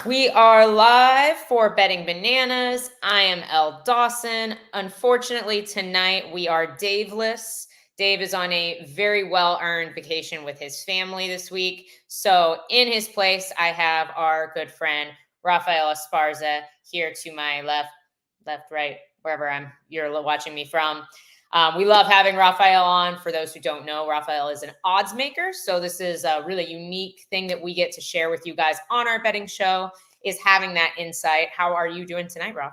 We are live for Betting Bananas. I am Elle Dawson. Unfortunately, tonight we are Daveless. Dave is on a very well-earned vacation with his family this week. So in his place, I have our good friend, Rafael Esparza, here to my left, right, wherever you're watching me from. We love having Rafael on. For those who don't know, Rafael is an odds maker. So this is a really unique thing that we get to share with you guys on our betting show, is having that insight. How are you doing tonight, Raf?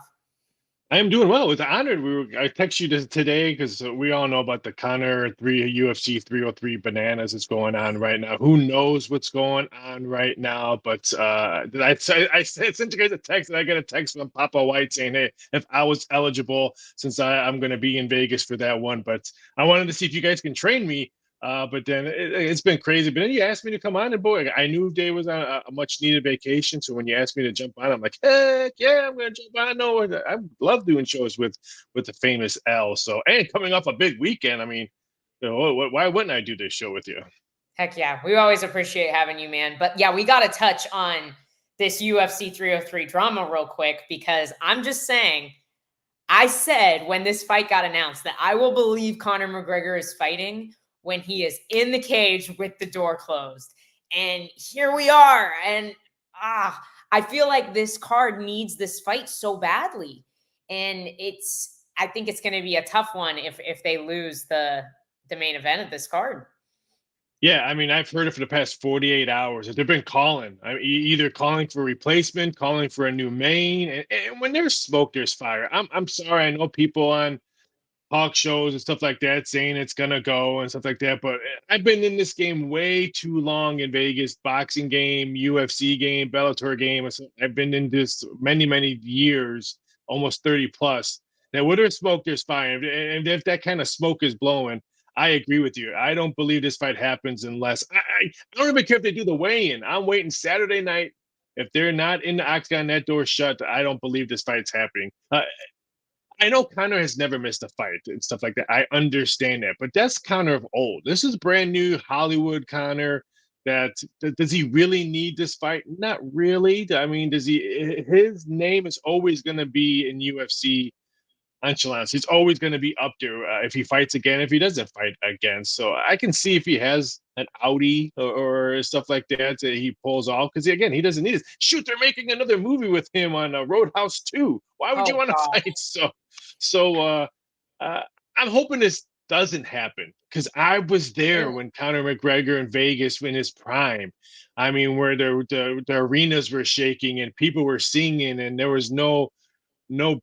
I am doing well. It's honored. I text you today because we all know about the Connor UFC 303 bananas that's going on right now. Who knows what's going on right now? But I sent you guys a text, and I got a text from Papa White saying, "Hey, if I was eligible, since I'm going to be in Vegas for that one." But I wanted to see if you guys can train me. But then it's been crazy. But then you asked me to come on, and boy, I knew Dave was on a much needed vacation. So when you asked me to jump on, I'm like, heck yeah, I'm gonna jump on. No, I love doing shows with the famous L. So and coming off a big weekend, I mean, why wouldn't I do this show with you? Heck yeah. We always appreciate having you, man. But yeah, we got to touch on this UFC 303 drama real quick, because I'm just saying, I said when this fight got announced that I will believe Conor McGregor is fighting when he is in the cage with the door closed. And here we are. And I feel like this card needs this fight so badly. And I think it's going to be a tough one if they lose the main event of this card. Yeah, I mean, I've heard it for the past 48 hours. They've been calling. I mean, either calling for replacement, calling for a new main. And when there's smoke, there's fire. I'm sorry. I know people on talk shows and stuff like that saying it's gonna go and stuff like that. But I've been in this game way too long in Vegas, boxing game, UFC game, Bellator game. I've been in this many years, almost 30 plus. Now, where there's smoke, there's fire, and if that kind of smoke is blowing, I agree with you. I don't believe this fight happens unless I don't even care if they do the weigh-in. I'm waiting Saturday night. If they're not in the octagon, that door shut, I don't believe this fight's happening. I know Connor has never missed a fight and stuff like that. I understand that, but that's Connor of old. This is brand new Hollywood Connor. Does he really need this fight? Not really. I mean, does he? His name is always going to be in UFC enchilada. He's always going to be up there if he fights again, if he doesn't fight again. So I can see if he has an Audi or stuff like that he pulls off. Because again, he doesn't need it. Shoot, they're making another movie with him on Roadhouse 2. Why would you Oh, want to God. fight? So I'm hoping this doesn't happen because I was there Really? when Conor McGregor in Vegas in his prime. I mean, where the arenas were shaking and people were singing, and there was no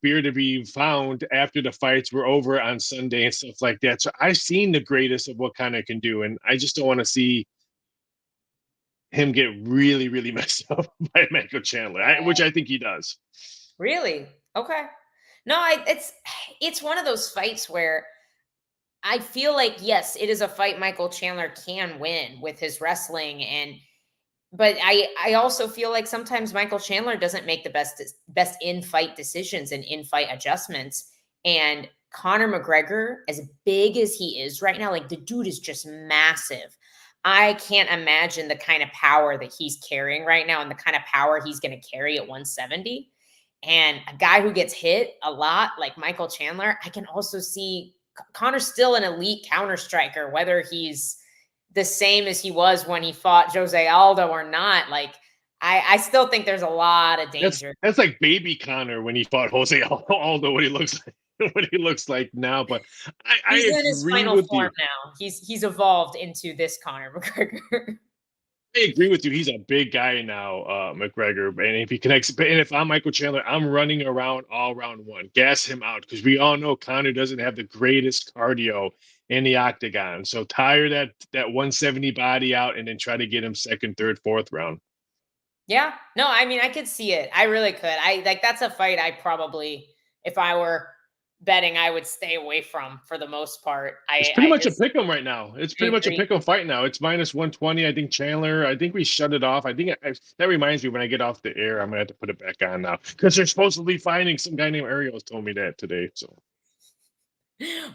beer to be found after the fights were over on Sunday and stuff like that. So I've seen the greatest of what Conor can do, and I just don't want to see him get really messed up by Michael Chandler, which I think he does. Really? Okay. No, it's one of those fights where I feel like, yes, it is a fight Michael Chandler can win with his wrestling, but I also feel like sometimes Michael Chandler doesn't make the best in-fight decisions and in-fight adjustments. And Conor McGregor, as big as he is right now, like, the dude is just massive. I can't imagine the kind of power that he's carrying right now and the kind of power he's going to carry at 170. And a guy who gets hit a lot like Michael Chandler, I can also see Conor's still an elite counter striker, whether he's the same as he was when he fought Jose Aldo or not. Like, I still think there's a lot of That's danger. that's like baby Connor when he fought Jose Aldo, what he looks like, what he looks like now. But I He's in his agree final with form you. now. He's evolved into this Conor McGregor. I agree with you. He's a big guy now, McGregor. And if he connects, and if I'm Michael Chandler, I'm running around all round one, gas him out because we all know Connor doesn't have the greatest cardio in the octagon. So tire that 170 body out, and then try to get him second, third, fourth round. Yeah. No, I mean, I could see it. I really could. I like, that's a fight I probably, if I were betting, I would stay away from for the most part. It's pretty I much a just pick 'em right now. It's I pretty much a agree. pick 'em fight now. It's minus 120. I think Chandler. I think we shut it off. I think that reminds me when I get off the air, I'm gonna have to put it back on now because they're supposed to be finding some guy named Ariel told me that today. So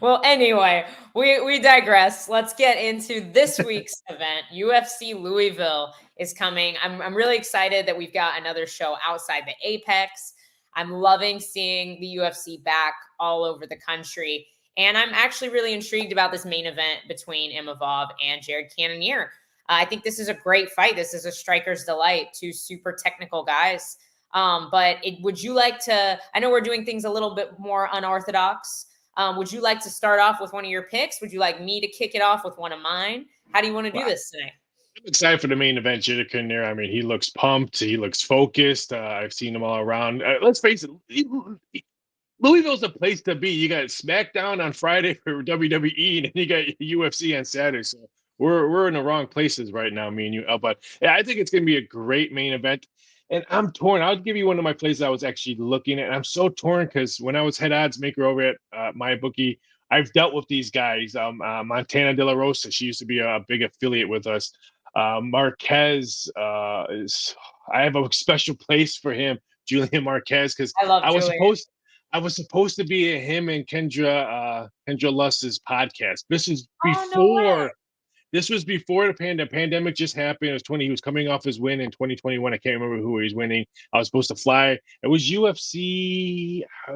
Well, anyway, we digress. Let's get into this week's event. UFC Louisville is coming. I'm really excited that we've got another show outside the Apex. I'm loving seeing the UFC back all over the country. And I'm actually really intrigued about this main event between Imavov and Jared Cannonier. I think this is a great fight. This is a striker's delight. Two super technical guys. Would you like to? I know we're doing things a little bit more unorthodox. Would you like to start off with one of your picks? Would you like me to kick it off with one of mine? How do you want to do Wow. this tonight? I'm excited for the main event, Jitterkin there. I mean, he looks pumped. He looks focused. I've seen him all around. Let's face it, Louisville's a place to be. You got SmackDown on Friday for WWE, and then you got UFC on Saturday. So we're in the wrong places right now, me and you. But yeah, I think it's going to be a great main event. And I'm torn. I'll give you one of my places I was actually looking at. I'm so torn because when I was head odds maker over at my bookie, I've dealt with these guys. Montana De La Rosa, she used to be a big affiliate with us. Marquez is. I have a special place for him, Julian Marquez, because I love I was Julian. supposed I was supposed to be at him and Kendra Luss's podcast. Oh, no way. This was before the pandemic just happened. It was 20. He was coming off his win in 2021. I can't remember who he was winning. I was supposed to fly. It was UFC. I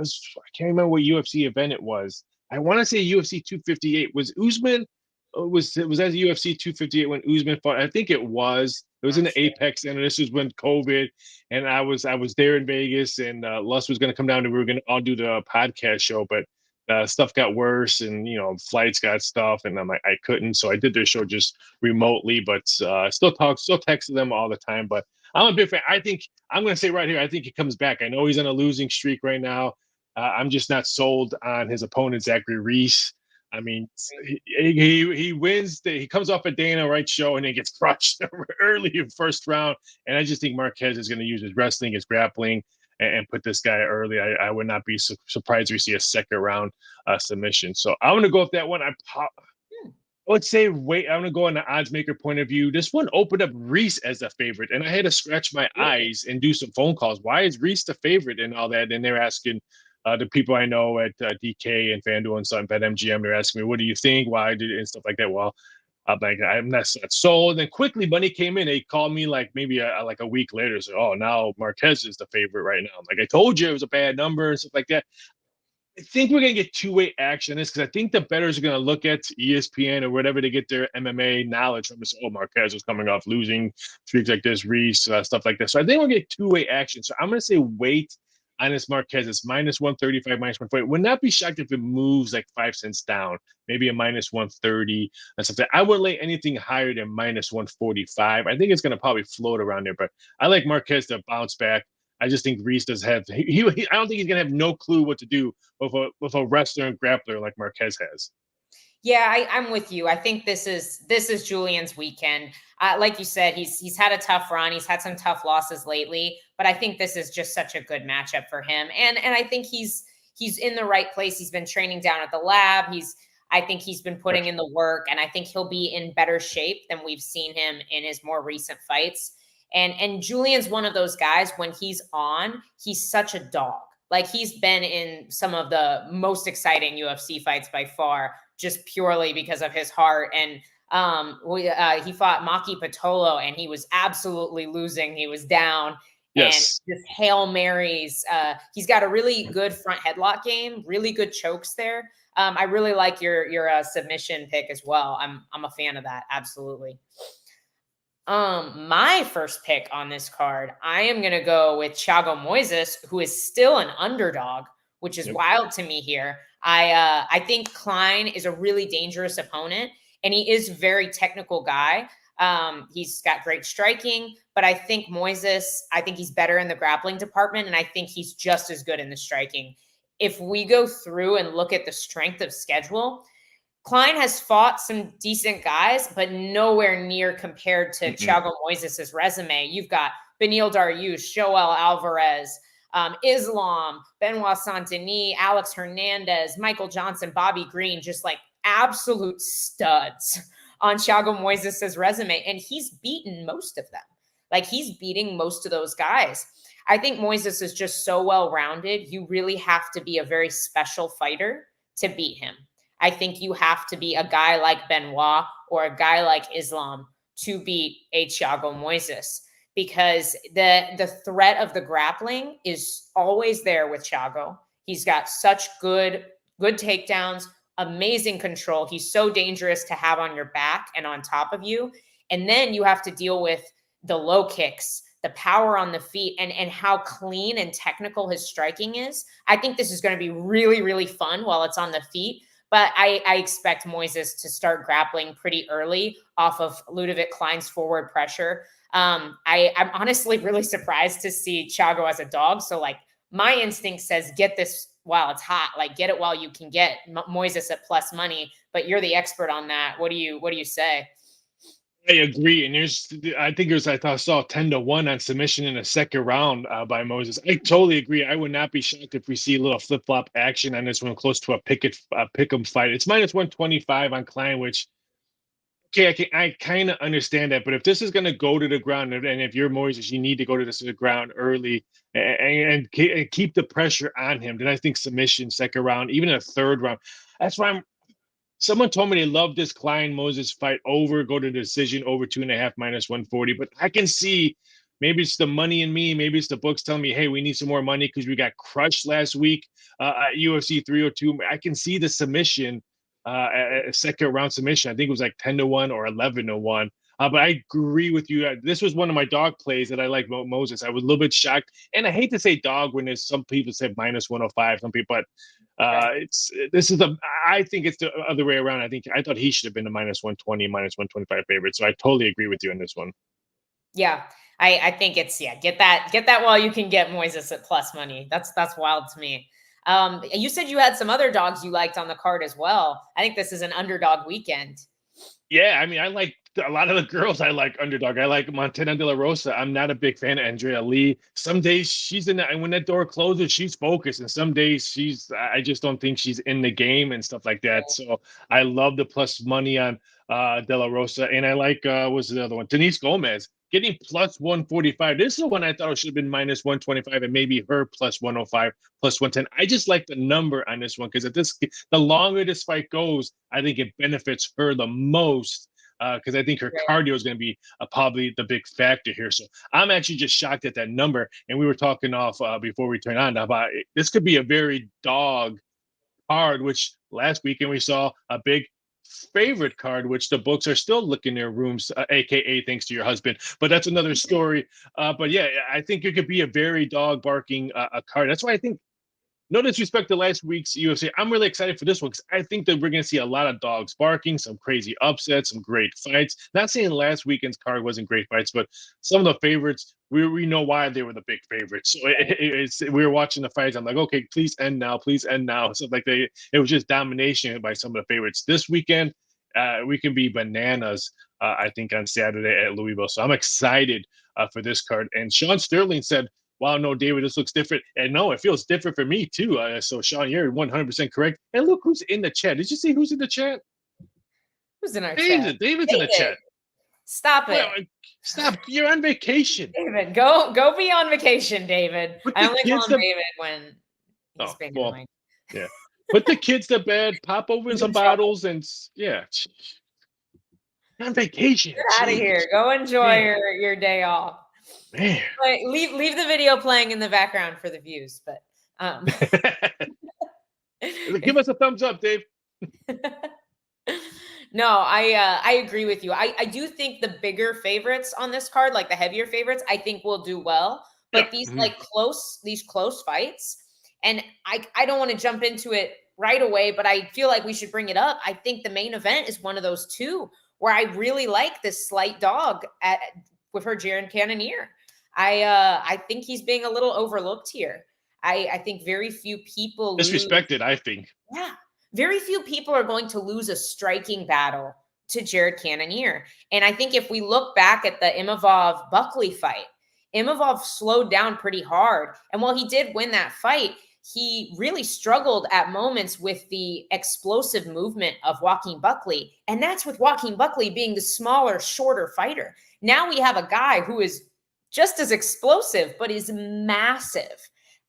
can't remember what UFC event it was. I want to say UFC 258. Was Usman? It was as UFC 258 when Usman fought. I think it was. It was in Not the sure. Apex Center. This was when COVID, and I was there in Vegas, and Luss was going to come down, and we were going to all do the podcast show, but stuff got worse, and flights got stuff, and I couldn't, so I did their show just remotely, but still text to them all the time. But I'm a big fan. I think I'm going to say right here, I think he comes back. I know he's on a losing streak right now. I'm just not sold on his opponent, Zachary Reese. I mean, he wins. He comes off a Dana White show and then gets crushed early in first round. And I just think Marquez is going to use his wrestling, his grappling, and put this guy early. I would not be surprised if we see a second round submission. So I'm going to go with that one. I would say wait. I'm going to go on the odds maker point of view. This one opened up Reese as a favorite, and I had to scratch my Really? eyes and do some phone calls. Why is Reese the favorite and all that? And they're asking the people I know at DK and FanDuel and stuff, at MGM, they're asking me, what do you think? Why did it? And stuff like that. Well, I'm like, I'm not sold. And then quickly, money came in. They called me like maybe like a week later. So, oh, now Marquez is the favorite right now. I'm like, I told you it was a bad number and stuff like that. I think we're going to get two-way action in this because I think the bettors are going to look at ESPN or whatever to get their MMA knowledge from. This, oh, Marquez was coming off losing streaks like this, Reese, stuff like this. So I think we'll get two-way action. So I'm going to say wait on this Marquez. It's minus 135, minus 140. Would not be shocked if it moves like 5 cents down, maybe a minus 130 and something. I wouldn't lay anything higher than minus 145. I think it's going to probably float around there, but I like Marquez to bounce back. I just think Reese does have. I don't think he's gonna have no clue what to do with a wrestler and grappler like Marquez has. Yeah, I'm with you. I think this is Julian's weekend. Like you said, he's had a tough run. He's had some tough losses lately, but I think this is just such a good matchup for him. And I think he's in the right place. He's been training down at the lab. I think he's been putting in the work, and I think he'll be in better shape than we've seen him in his more recent fights. And Julian's one of those guys, when he's on, he's such a dog. Like, he's been in some of the most exciting UFC fights by far, just purely because of his heart. And he fought Maki Patolo, and he was absolutely losing. He was down, and Yes. just Hail Marys. He's got a really good front headlock game, really good chokes there. I really like your submission pick as well. I'm a fan of that. Absolutely. My first pick on this card, I am gonna go with Thiago Moises, who is still an underdog, which is Yep. wild to me here. I think Klein is a really dangerous opponent, and he is a very technical guy. He's got great striking, but I think I think he's better in the grappling department, and I think he's just as good in the striking. If we go through and look at the strength of schedule, Klein has fought some decent guys, but nowhere near compared to Mm-mm. Thiago Moises' resume. You've got Benil Dariush, Joel Alvarez, Islam, Benoit Saint-Denis, Alex Hernandez, Michael Johnson, Bobby Green, just like absolute studs on Thiago Moises' resume. And he's beaten most of them. Like, he's beating most of those guys. I think Moises is just so well-rounded. You really have to be a very special fighter to beat him. I think you have to be a guy like Benoit or a guy like Islam to beat a Thiago Moises, because the threat of the grappling is always there with Thiago. He's got such good takedowns, amazing control. He's so dangerous to have on your back and on top of you. And then you have to deal with the low kicks, the power on the feet, and how clean and technical his striking is. I think this is going to be really, really fun while it's on the feet. But I expect Moises to start grappling pretty early off of Ludovic Klein's forward pressure. I'm honestly really surprised to see Thiago as a dog. So like my instinct says, get this while it's hot, like get it while you can get Moises at plus money. But you're the expert on that. What do you say? I agree, and I think I saw 10-1 on submission in the second round by Moses. I totally agree. I would not be shocked if we see a little flip flop action on this one, close to a pick 'em fight. It's minus 125 on Klein, which okay, I kind of understand that, but if this is going to go to the ground, and if you're Moises, you need to go to the ground early and keep the pressure on him. Then I think submission second round, even a third round. That's why I'm Someone told me they love this Klein Moses fight over, go to decision over 2.5 minus 140. But I can see maybe it's the money in me. Maybe it's the books telling me, hey, we need some more money because we got crushed last week at UFC 302. I can see the submission, a second round submission. I think it was like 10-1 or 11-1. But I agree with you. This was one of my dog plays that I like Moses. I was a little bit shocked. And I hate to say dog when there's some people say minus 105, some people, but Right. I think it's the other way around. I thought he should have been a minus 120, minus 125 favorite. So I totally agree with you on this one. Yeah. I think it's, yeah, get that while you can get Moises at plus money. That's wild to me. You said you had some other dogs you liked on the card as well. I think this is an underdog weekend. Yeah, I mean, I like a lot of the girls. I like underdog. I like Montana De La Rosa. I'm not a big fan of Andrea Lee. Some days she's in, and when that door closes, she's focused, and some days I just don't think she's in the game and stuff like that. So I love the plus money on De La Rosa, and I like what's the other one? Denise Gomez getting plus 145. This is the one I thought it should have been minus 125, and maybe her plus 105, plus 110. I just like the number on this one because the longer this fight goes, I think it benefits her the most because I think her Right. cardio is going to be probably the big factor here. So I'm actually just shocked at that number. And we were talking off before we turn on about this could be a very dog card, which last weekend we saw a big favorite card, which the books are still looking their rooms, aka thanks to your husband. But that's another story. But yeah, I think it could be a very dog barking a card. That's why I think no disrespect to last week's UFC. I'm really excited for this one because I think that we're going to see a lot of dogs barking, some crazy upsets, some great fights. Not saying last weekend's card wasn't great fights, but some of the favorites, we know why they were the big favorites. So we were watching the fights. I'm like, okay, please end now, please end now. So like it was just domination by some of the favorites. This weekend, we can be bananas. I think on Saturday at Louisville. So I'm excited for this card. And Sean Sterling said, wow, no, David, this looks different. And no, it feels different for me too. So, Sean, you're 100% correct. And look who's in the chat. Did you see who's in the chat? Who's in our chat? David's in the David, chat. stop Well, it. stop. You're on vacation. David, go be on vacation, David. Put I the only call kids him to David when he's Oh, being well, annoying. yeah. Put the kids to bed, pop open He's some in trouble. bottles, and yeah. You're on vacation. Get out of Jeez. here. Go enjoy Man, your day off. man. Like, leave the video playing in the background for the views, but Give us a thumbs up, Dave. no, I agree with you. I do think the bigger favorites on this card, like the heavier favorites, I think will do well. Yeah. But these Mhm. these close fights, and I don't want to jump into it right away, but I feel like we should bring it up. I think the main event is one of those two where I really like this slight dog with her Jaron Cannonier. I think he's being a little overlooked here. I think very few people lose. Disrespected, I think. Yeah. Very few people are going to lose a striking battle to Jared Cannonier. And I think if we look back at the Imavov Buckley fight, Imavov slowed down pretty hard. And while he did win that fight, he really struggled at moments with the explosive movement of Joaquin Buckley. And that's with Joaquin Buckley being the smaller, shorter fighter. Now we have a guy who is just as explosive, but is massive,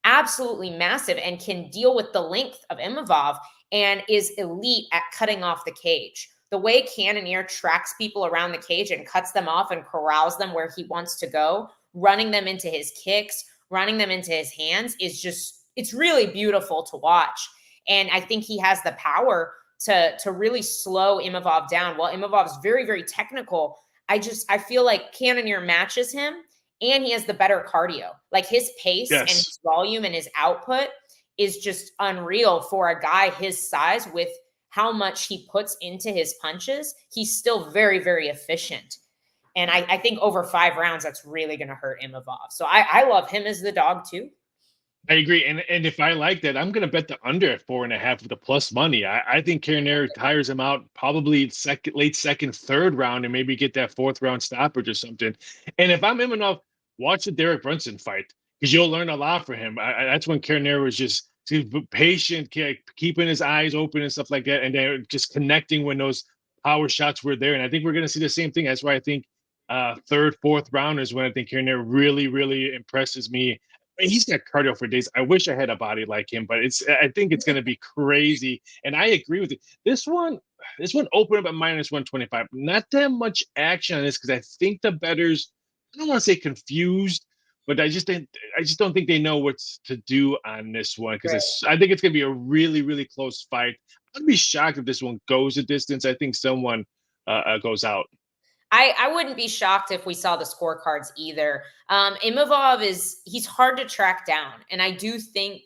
absolutely massive, and can deal with the length of Imavov and is elite at cutting off the cage. the way Cannonier tracks people around the cage and cuts them off and corrals them where he wants to go, running them into his kicks, running them into his hands is just, it's really beautiful to watch. And I think he has the power to really slow Imavov down. While Imavov's very, very technical, I feel like Cannonier matches him, and he has the better cardio. Like his pace and Yes. his volume and his output is just unreal for a guy his size. With how much he puts into his punches, he's still very, very efficient. And I think over 5 rounds, that's really going to hurt Imavov. So I love him as the dog too. I agree, and if I like that, I'm going to bet the under at 4.5 with the plus money. I think Carrier tires him out probably late second, third round, and maybe get that fourth round stoppage or something. And if I'm Imanov, watch the Derek Brunson fight because you'll learn a lot from him. That's when Carrier was just patient, keeping his eyes open and stuff like that, and then just connecting when those power shots were there. And I think we're going to see the same thing. That's why I think third, fourth round is when I think Carrier really, really impresses me. He's got cardio for days. I wish I had a body like him, but I think it's going to be crazy. And I agree with it. This one opened up at minus 125. Not that much action on this because I think the bettors, I don't want to say confused, but I just don't think they know what to do on this one because I think it's going to be a really, really close fight. I'd be shocked if this one goes a distance. I think someone goes out. I wouldn't be shocked if we saw the scorecards either. Imavov he's hard to track down. And I do think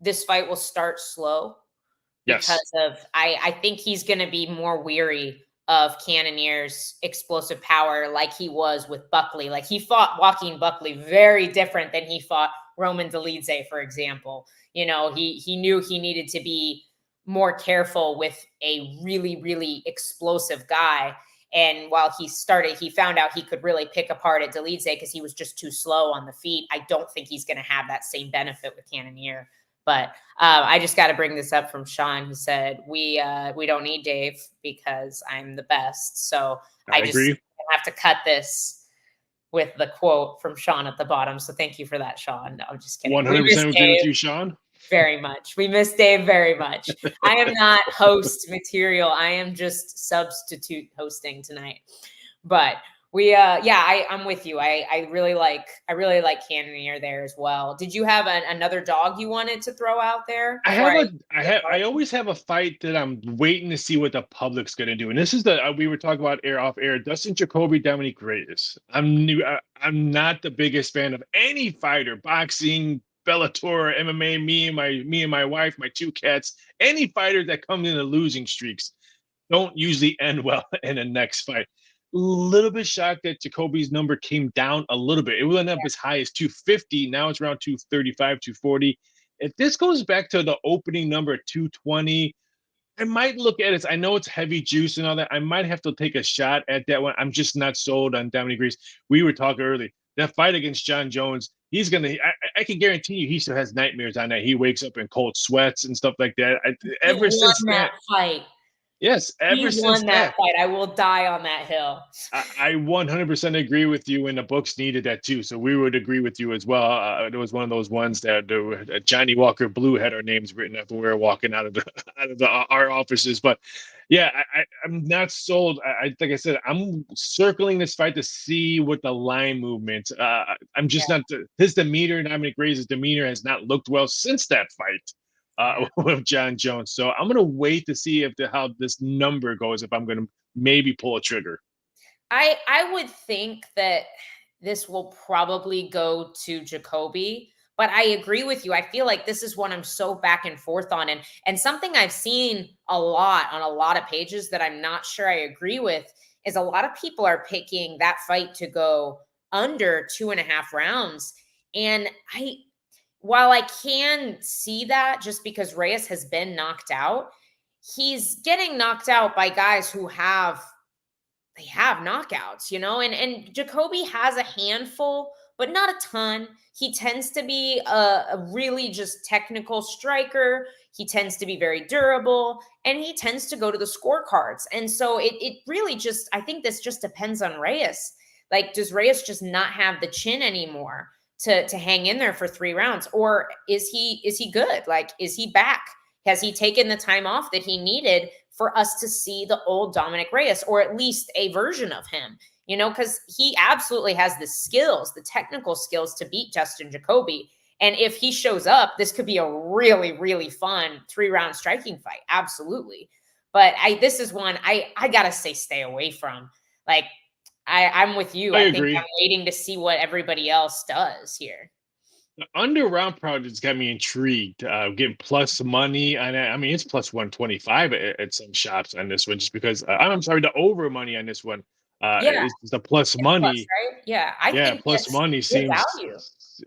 this fight will start slow Yes. because I think he's going to be more weary of Cannonier's explosive power like he was with Buckley. Like he fought Joaquin Buckley very different than he fought Roman Dolidze, for example. You know, he knew he needed to be more careful with a really, really explosive guy. And while he found out he could really pick apart at Dolidze because he was just too slow on the feet. I don't think he's going to have that same benefit with Cannonier. But I just got to bring this up from Sean, who said, we don't need Dave because I'm the best. So I just agree. have to cut this with the quote from Sean at the bottom. So thank you for that, Sean. No, I'm just kidding. 100% agree with you, Sean. Very much. We miss Dave very much. I am not host material. I am just substitute hosting tonight. But I'm with you. I really like Cannonier there as well. Did you have another dog you wanted to throw out there? I always have a fight that I'm waiting to see what the public's going to do. And this is we were talking about off air, Dustin Jacoby, Dominic Reyes. I'm not the biggest fan of any fighter, boxing, Bellator, MMA, me and my wife, my 2 cats, any fighter that comes into losing streaks don't usually end well in the next fight. A little bit shocked that Jacoby's number came down a little bit. It will end up as high as 250. Now it's around 235, 240. If this goes back to the opening number 220, I might look at it. I know it's heavy juice and all that. I might have to take a shot at that one. I'm just not sold on Dominic Reyes. We were talking early. That fight against John Jones, he's going to, I can guarantee you he still has nightmares on that. He wakes up in cold sweats and stuff like that. Ever since that fight. Yes, ever since won that fight, I will die on that hill. I 100% agree with you, and the books needed that too. So we would agree with you as well. It was one of those ones that Johnny Walker Blue had our names written up when we were walking out of our offices. But yeah, I'm not sold. Like I said, I'm circling this fight to see what the line movement. I'm just not. His demeanor, Dominic Reyes' demeanor, has not looked well since that fight. With John Jones. So I'm going to wait to see how this number goes, if I'm going to maybe pull a trigger. I would think that this will probably go to Jacoby, but I agree with you. I feel like this is one I'm so back and forth on. And something I've seen a lot on a lot of pages that I'm not sure I agree with is a lot of people are picking that fight to go under 2.5 rounds. And while I can see that just because Reyes has been knocked out, he's getting knocked out by guys who have knockouts, and Jacoby has a handful, but not a ton. He tends to be a really just technical striker. He tends to be very durable, and he tends to go to the scorecards. And so it really just, I think this just depends on Reyes. Like, does Reyes just not have the chin anymore to hang in there for 3 rounds? Or is he good? Like, is he back? Has he taken the time off that he needed for us to see the old Dominic Reyes, or at least a version of him, because he absolutely has the skills, the technical skills to beat Justin Jacoby. And if he shows up, this could be a really, really fun 3-round striking fight. Absolutely. But this is one I gotta say stay away from. Like, I'm with you. I I think I'm agree. waiting to see what everybody else does here. The under round project's got me intrigued. Getting plus money, and I mean it's plus 125 at some shops on this one, just because I'm sorry, the over money on this one Yeah, is the plus it's plus, money. right? Yeah, I Yeah, think plus that's money good seems, value.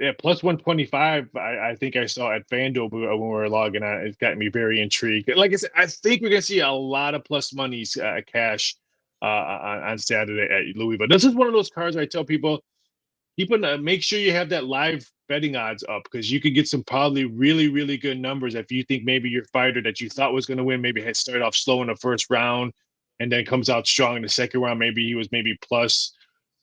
yeah, plus 125. I think I saw at FanDuel when we were logging on. It's got me very intrigued. Like I said, I think we're gonna see a lot of plus monies cash on Saturday at Louisville. This is one of those cards I tell people make sure you have that live betting odds up, because you could get some probably really, really good numbers if you think maybe your fighter that you thought was going to win maybe had started off slow in the first round and then comes out strong in the second round. Maybe he was maybe plus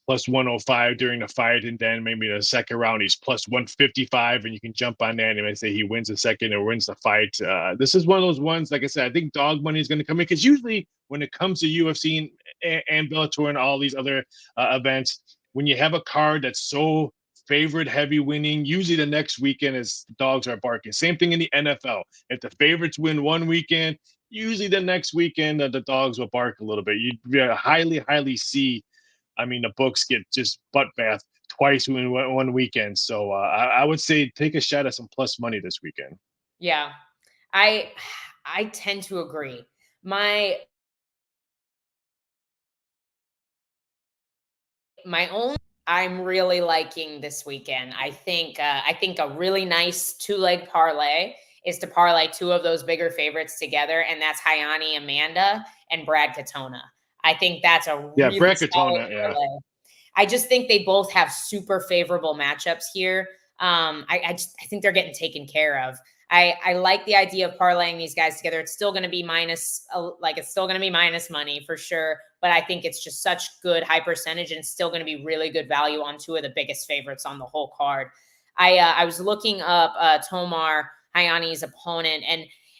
105 during the fight, and then maybe the second round he's plus 155, and you can jump on that and I say he wins the second or wins the fight. This is one of those ones, like I said, I think dog money is going to come in, because usually when it comes to UFC and Bellator and all these other events, when you have a card that's so favorite heavy winning, usually the next weekend is dogs are barking. Same thing in the NFL. If the favorites win one weekend, usually the next weekend the dogs will bark a little bit. You highly, highly see, I mean, the books get just butt bath twice in one weekend. So I would say take a shot at some plus money this weekend. Yeah. I I tend to agree. My own I'm really liking this weekend. I think a really nice two-leg parlay is to parlay two of those bigger favorites together, and that's Hayani Amanda and Brad Katona. I think that's a Yeah, really solid Bracketona. Yeah. parlay. I just think they both have super favorable matchups here. I think they're getting taken care of. I like the idea of parlaying these guys together. It's still going to be it's still going to be minus money for sure. But I think it's just such good high percentage, and still going to be really good value on two of the biggest favorites on the whole card. I was looking up Tomar Hayani's opponent,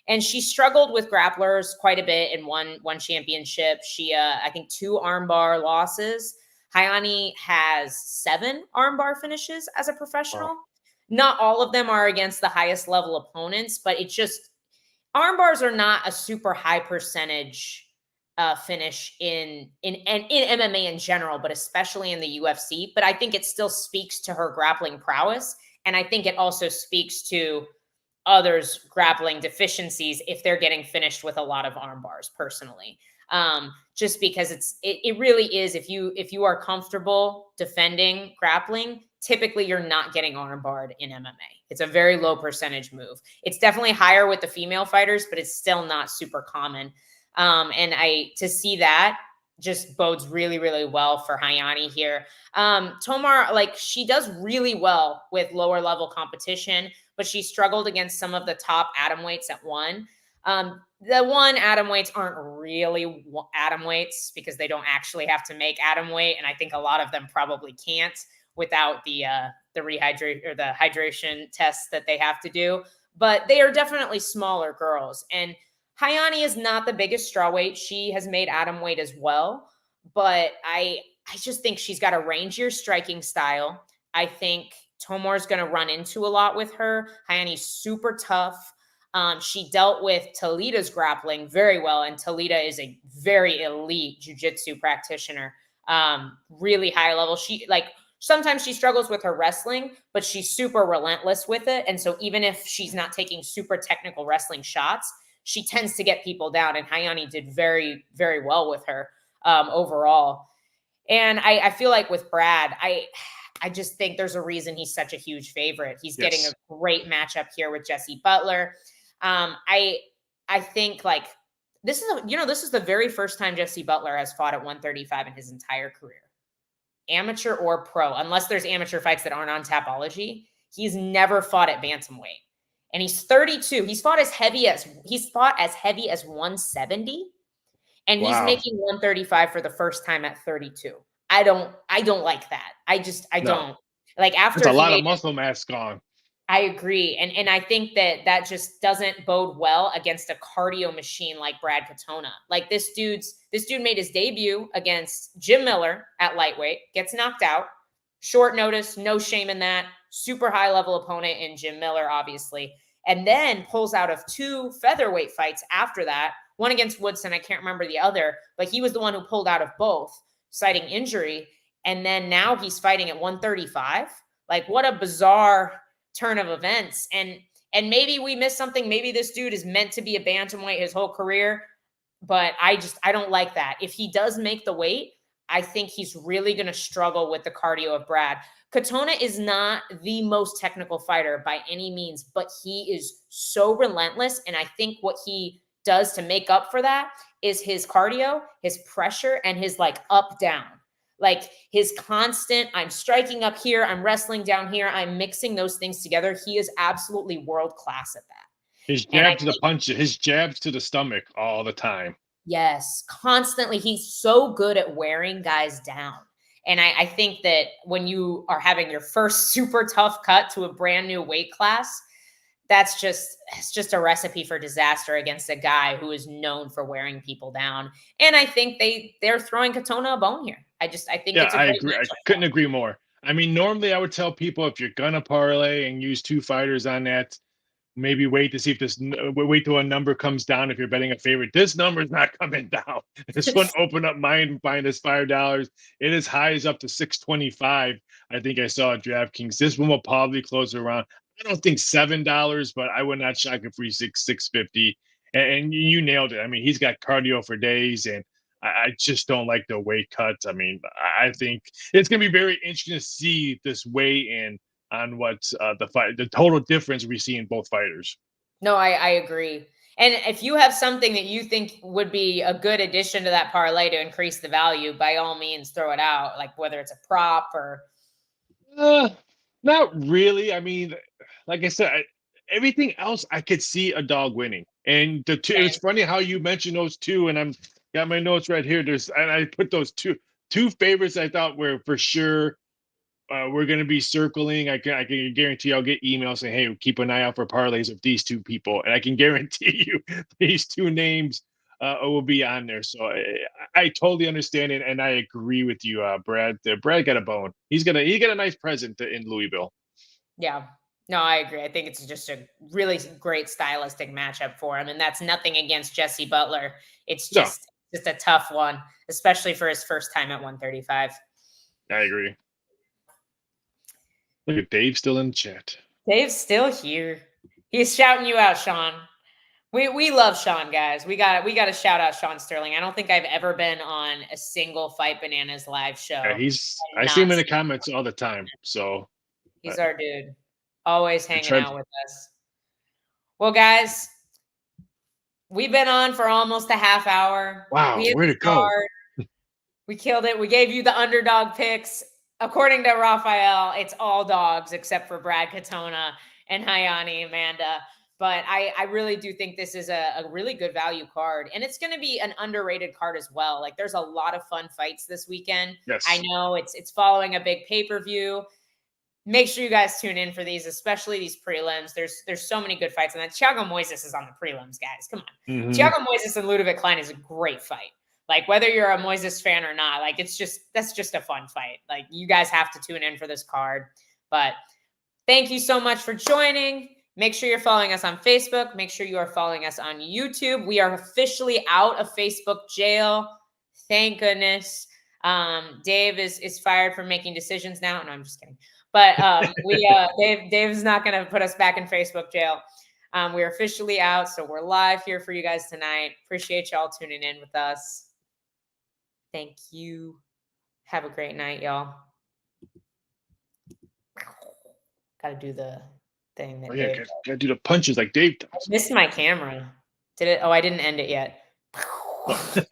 and she struggled with grapplers quite a bit in one championship. She I think 2 armbar losses. Hayani has 7 armbar finishes as a Oh, professional. Not all of them are against the highest level opponents, but it just armbars are not a super high percentage finish in MMA in general, but especially in the UFC. But I think it still speaks to her grappling prowess, and I think it also speaks to others' grappling deficiencies if they're getting finished with a lot of arm bars. Personally, just because it really is, if you are comfortable defending grappling, typically you're not getting arm barred in MMA. It's a very low percentage move. It's definitely higher with the female fighters, but it's still not super common. And I to see that just bodes really, really well for Hayani here. Tomar, like, she does really well with lower level competition, but she struggled against some of the top atom weights at one. The one atom weights aren't really atom weights because they don't actually have to make atom weight, and I think a lot of them probably can't without the rehydrate or the hydration tests that they have to do. But they are definitely smaller girls, and Hayani is not the biggest straw weight. She has made atom weight as well, but I just think she's got a rangier striking style. I think Tomar's going to run into a lot with her. Hayani's super tough. She dealt with Talita's grappling very well, and Talita is a very elite jujitsu practitioner. Really high level. Sometimes she struggles with her wrestling, but she's super relentless with it. And so even if she's not taking super technical wrestling shots, she tends to get people down. And Hayani did very, very well with her overall. And I feel like with Brad, I just think there's a reason he's such a huge favorite. He's getting a yes. great matchup here with Jesse Butler. I think, like, this is the very first time Jesse Butler has fought at 135 in his entire career, amateur or pro, unless there's amateur fights that aren't on Tapology. He's never fought at bantamweight, and he's 32. He's fought as heavy as 170, and he's Wow. making 135 for the first time at 32. I don't like that. I No, don't like, that's after a he lot of made muscle mass gone. I agree, and I think that that just doesn't bode well against a cardio machine like Brad Katona. Like this dude made his debut against Jim Miller at lightweight, gets knocked out, short notice, no shame in that. Super high level opponent in Jim Miller, obviously, and then pulls out of two featherweight fights after that. One against Woodson, I can't remember the other, but he was the one who pulled out of both, citing injury. And then now he's fighting at 135. Like, what a bizarre turn of events. And maybe we missed something. Maybe this dude is meant to be a bantamweight his whole career, but I don't like that. If he does make the weight, I think he's really going to struggle with the cardio of Brad. Katona is not the most technical fighter by any means, but he is so relentless, and I think what he does to make up for that is his cardio, his pressure, and his like up down. Like his constant, I'm striking up here, I'm wrestling down here, I'm mixing those things together. He is absolutely world class at His that. And I jab to the think, punch, his jabs to the stomach all the time. yes, constantly, he's so good at wearing guys down. And I think that when you are having your first super tough cut to a brand new weight class, it's just a recipe for disaster against a guy who is known for wearing people down. And I think they're throwing Katona a bone here. I think Yeah, it's a I great agree. I matchup for couldn't him. agree more. I mean, normally I would tell people if you're gonna parlay and use two fighters on that, maybe wait to see if wait till a number comes down if you're betting a favorite. This number is not coming down. This one opened up mine -$5. It is high as up to 625. I think I saw at DraftKings. This one will probably close around. I don't think $7, but I would not shock if we 650. And you nailed it. I mean, he's got cardio for days, and I just don't like the weight cuts. I mean, I think it's going to be very interesting to see this weigh in on what the total difference we see in both fighters. No, I agree. And if you have something that you think would be a good addition to that parlay to increase the value, by all means, throw it out. Like whether it's a prop or Uh, Not really. I mean, like I said, everything else I could see a dog winning. And the two, it's same. funny how you mentioned those two, and I'm got my notes right here. There's and I put those two favorites I thought were for sure we're going to be circling. I can guarantee I'll get emails saying, "Hey, keep an eye out for parlays of these two people," and I can guarantee you these two names will be on there. So I totally understand it, and I agree with you, Brad. Brad got a bone. He got a nice present in Louisville. Yeah. No, I agree. I think it's just a really great stylistic matchup for him. And that's nothing against Jesse Butler. It's No, just a tough one, especially for his first time at 135. I agree. Look at Dave still in the chat. Dave's still here. He's shouting you out, Sean. We love Sean, guys. We got to shout out Sean Sterling. I don't think I've ever been on a single Fight Bananas live Yeah, show I and see him not in the seen comments all the him. time. So uh, He's our dude. Always I hanging tried. out with us. Well, guys, we've been on for almost a half hour. We Wow, hit where'd the it go? card. We killed it. We gave you the underdog picks. According to Raphael, it's all dogs except for Brad Katona and Hayani Amanda. But I really do think this is a really good value card. And it's going to be an underrated card as well. Like there's a lot of fun fights this weekend. I Yes. know it's following a big pay-per-view. Make sure you guys tune in for these, especially these prelims. There's so many good fights. And that Thiago Moises is on the prelims, guys. Come on. Hmm. Thiago Moises and Ludovic Klein is a great fight. Like whether you're a Moises fan or not, like that's just a fun fight. Like you guys have to tune in for this card. But thank you so much for joining. Make sure you're following us on Facebook. Make sure you are following us on YouTube. We are officially out of Facebook jail. Thank goodness. Dave is fired from making decisions now. No, I'm just kidding. But Dave's not going to put us back in Facebook jail. We're officially out, so we're live here for you guys tonight. Appreciate y'all tuning in with us. Thank you. Have a great night, y'all. Got to do the thing that Oh yeah, Dave gotta do the punches like Dave missed my camera. Did it? Oh, I didn't end it yet. does.